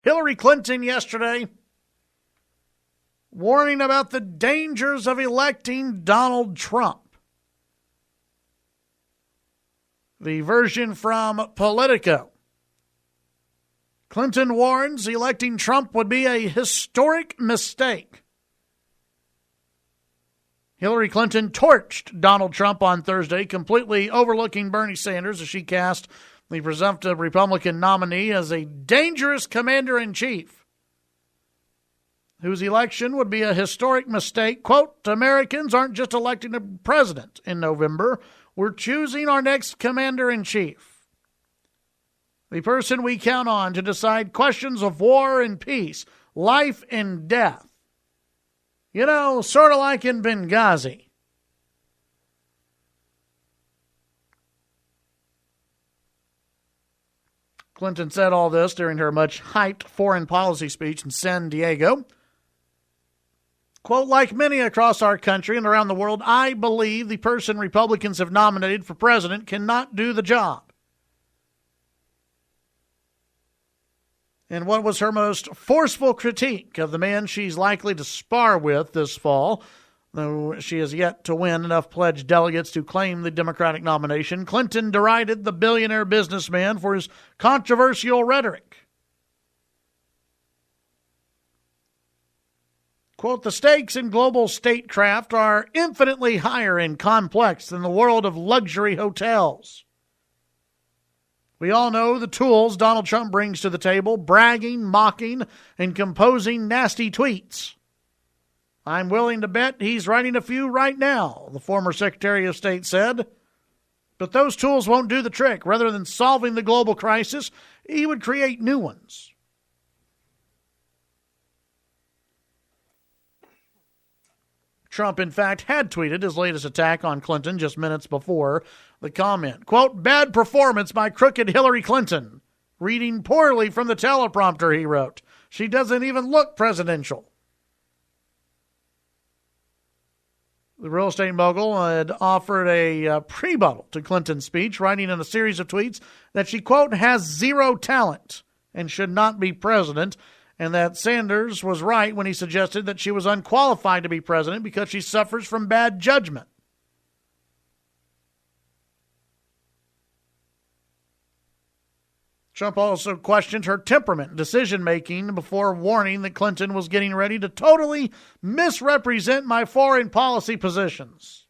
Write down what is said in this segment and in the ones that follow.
Hillary Clinton yesterday warning about the dangers of electing Donald Trump. The version from Politico. Clinton warns electing Trump would be a historic mistake. Hillary Clinton torched Donald Trump on Thursday, completely overlooking Bernie Sanders as she cast the presumptive Republican nominee as a dangerous commander-in-chief, whose election would be a historic mistake. Quote, Americans aren't just electing a president in November. We're choosing our next commander-in-chief, the person we count on to decide questions of war and peace, life and death. You know, sort of like in Benghazi. Clinton said all this during her much-hyped foreign policy speech in San Diego. Quote, like many across our country and around the world, I believe the person Republicans have nominated for president cannot do the job. And what was her most forceful critique of the man she's likely to spar with this fall, though she has yet to win enough pledged delegates to claim the Democratic nomination, Clinton derided the billionaire businessman for his controversial rhetoric. Quote, the stakes in global statecraft are infinitely higher and complex than the world of luxury hotels. We all know the tools Donald Trump brings to the table, bragging, mocking, and composing nasty tweets. I'm willing to bet he's writing a few right now, the former Secretary of State said. But those tools won't do the trick. Rather than solving the global crisis, he would create new ones. Trump, in fact, had tweeted his latest attack on Clinton just minutes before the comment. Quote, bad performance by crooked Hillary Clinton. Reading poorly from the teleprompter, he wrote. She doesn't even look presidential. The real estate mogul had offered a rebuttal to Clinton's speech, writing in a series of tweets that she, quote, has zero talent and should not be president, and that Sanders was right when he suggested that she was unqualified to be president because she suffers from bad judgment. Trump also questioned her temperament and decision-making before warning that Clinton was getting ready to totally misrepresent my foreign policy positions.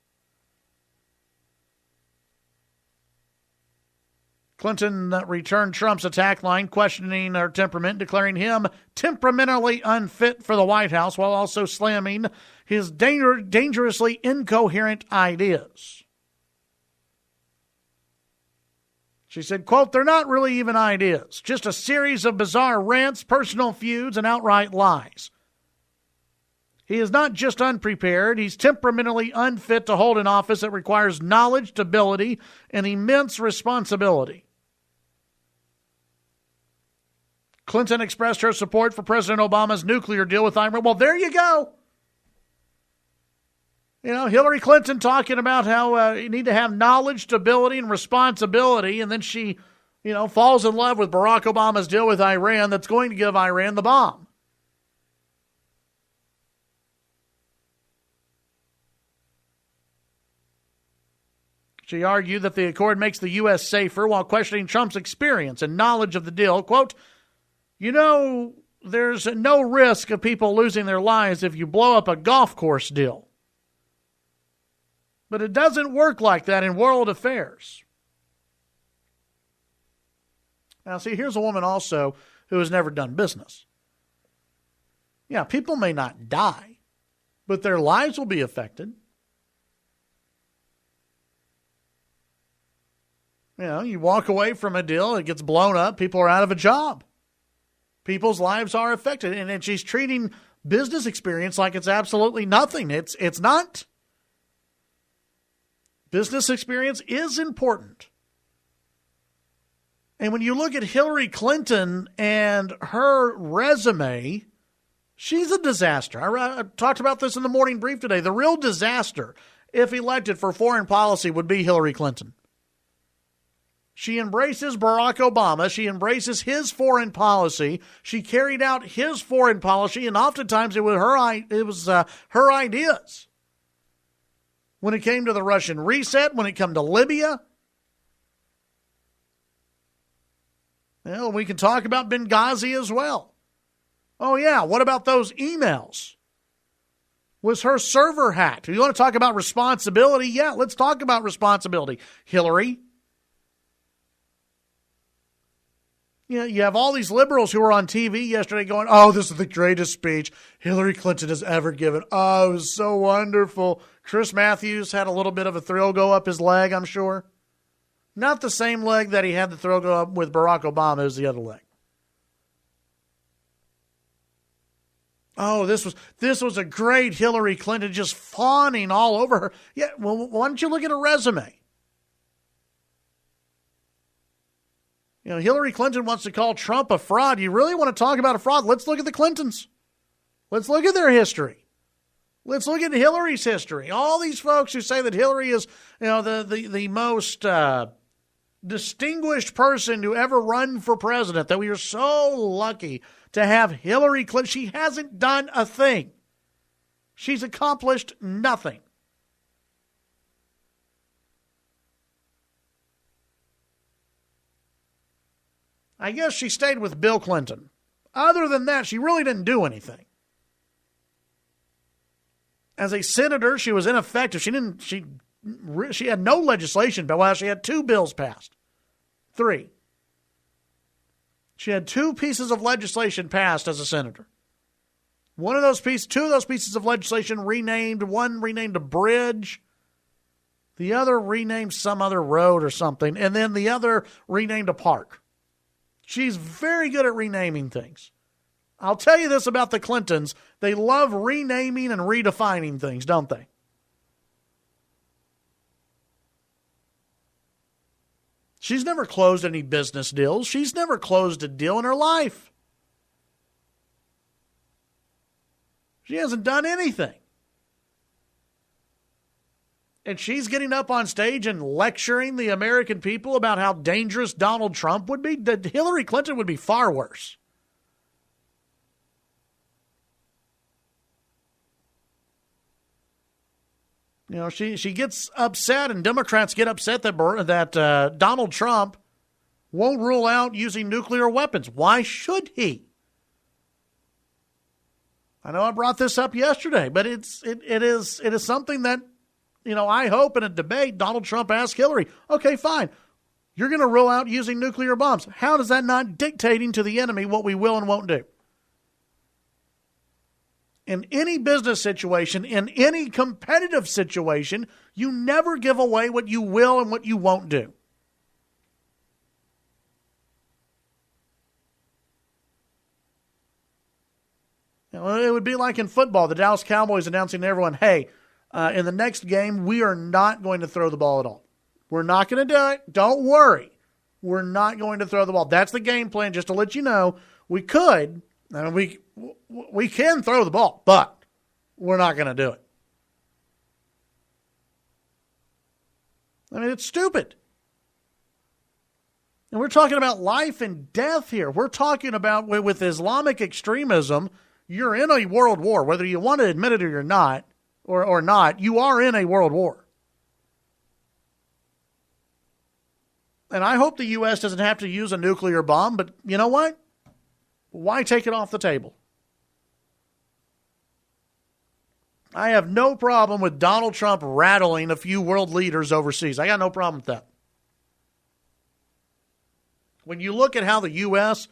Clinton returned Trump's attack line, questioning her temperament, declaring him temperamentally unfit for the White House, while also slamming his dangerously incoherent ideas. She said, quote, they're not really even ideas, just a series of bizarre rants, personal feuds, and outright lies. He is not just unprepared, he's temperamentally unfit to hold an office that requires knowledge, stability, and immense responsibility. Clinton expressed her support for President Obama's nuclear deal with Iran. Well, there you go. You know, Hillary Clinton talking about how you need to have knowledge, stability, and responsibility, and then she, falls in love with Barack Obama's deal with Iran that's going to give Iran the bomb. She argued that the accord makes the U.S. safer while questioning Trump's experience and knowledge of the deal. Quote, there's no risk of people losing their lives if you blow up a golf course deal. But it doesn't work like that in world affairs. Now, see, here's a woman also who has never done business. Yeah, people may not die, but their lives will be affected. You walk away from a deal, it gets blown up, people are out of a job. People's lives are affected, and she's treating business experience like it's absolutely nothing. It's not. Business experience is important. And when you look at Hillary Clinton and her resume, she's a disaster. I talked about this in the morning brief today. The real disaster, if elected for foreign policy, would be Hillary Clinton. She embraces Barack Obama. She embraces his foreign policy. She carried out his foreign policy, and oftentimes it was her ideas. When it came to the Russian reset, when it came to Libya, well, we can talk about Benghazi as well. Oh, yeah, what about those emails? Was her server hacked? You want to talk about responsibility? Yeah, let's talk about responsibility. Hillary. You have all these liberals who were on TV yesterday going, oh, this is the greatest speech Hillary Clinton has ever given. Oh, it was so wonderful. Chris Matthews had a little bit of a thrill go up his leg, I'm sure. Not the same leg that he had the thrill go up with Barack Obama, as the other leg. Oh, this was a great Hillary Clinton, just fawning all over her. Yeah, well, why don't you look at her resume? Hillary Clinton wants to call Trump a fraud. You really want to talk about a fraud? Let's look at the Clintons. Let's look at their history. Let's look at Hillary's history. All these folks who say that Hillary is, the most distinguished person to ever run for president, that we are so lucky to have Hillary Clinton. She hasn't done a thing. She's accomplished nothing. I guess she stayed with Bill Clinton. Other than that, she really didn't do anything. As a senator, she was ineffective. She had no legislation, but well, she had 2 bills passed. 3. She had 2 pieces of legislation passed as a senator. 2 of those pieces of legislation renamed. One renamed a bridge. The other renamed some other road or something. And then the other renamed a park. She's very good at renaming things. I'll tell you this about the Clintons. They love renaming and redefining things, don't they? She's never closed any business deals. She's never closed a deal in her life. She hasn't done anything. And she's getting up on stage and lecturing the American people about how dangerous Donald Trump would be. Hillary Clinton would be far worse. She gets upset, and Democrats get upset that Donald Trump won't rule out using nuclear weapons. Why should he? I know I brought this up yesterday, but it is something that, I hope in a debate Donald Trump asks Hillary, okay, fine, you're going to rule out using nuclear bombs. How does that not dictating to the enemy what we will and won't do? In any business situation, in any competitive situation, you never give away what you will and what you won't do. It would be like in football, the Dallas Cowboys announcing to everyone, hey, in the next game, we are not going to throw the ball at all. We're not going to do it. Don't worry. We're not going to throw the ball. That's the game plan, just to let you know. We could, and we can throw the ball, but we're not going to do it. I mean, it's stupid. And we're talking about life and death here. We're talking about, with Islamic extremism, you're in a world war. Whether you want to admit it or not, or not, you are in a world war. And I hope the U.S. doesn't have to use a nuclear bomb, but you know what? Why take it off the table? I have no problem with Donald Trump rattling a few world leaders overseas. I got no problem with that. When you look at how the U.S.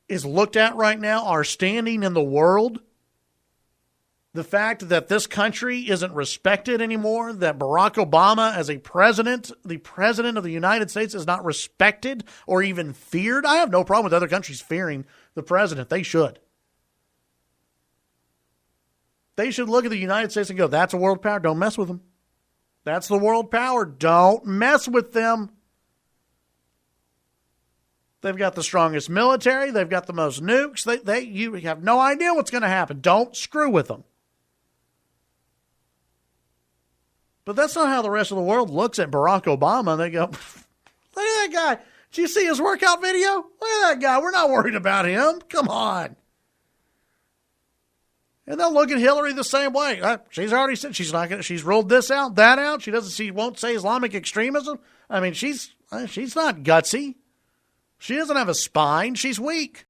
is looked at right now, our standing in the world, the fact that this country isn't respected anymore, that Barack Obama as a president, the president of the United States, is not respected or even feared. I have no problem with other countries fearing the president. They should. They should look at the United States and go, that's a world power. Don't mess with them. That's the world power. Don't mess with them. They've got the strongest military. They've got the most nukes. You have no idea what's going to happen. Don't screw with them. But that's not how the rest of the world looks at Barack Obama. They go, Look at that guy. Did you see his workout video? Look at that guy. We're not worried about him. Come on. And they'll look at Hillary the same way. She's already said she's not going. She's ruled this out, that out. She won't say Islamic extremism. I mean, she's not gutsy. She doesn't have a spine. She's weak.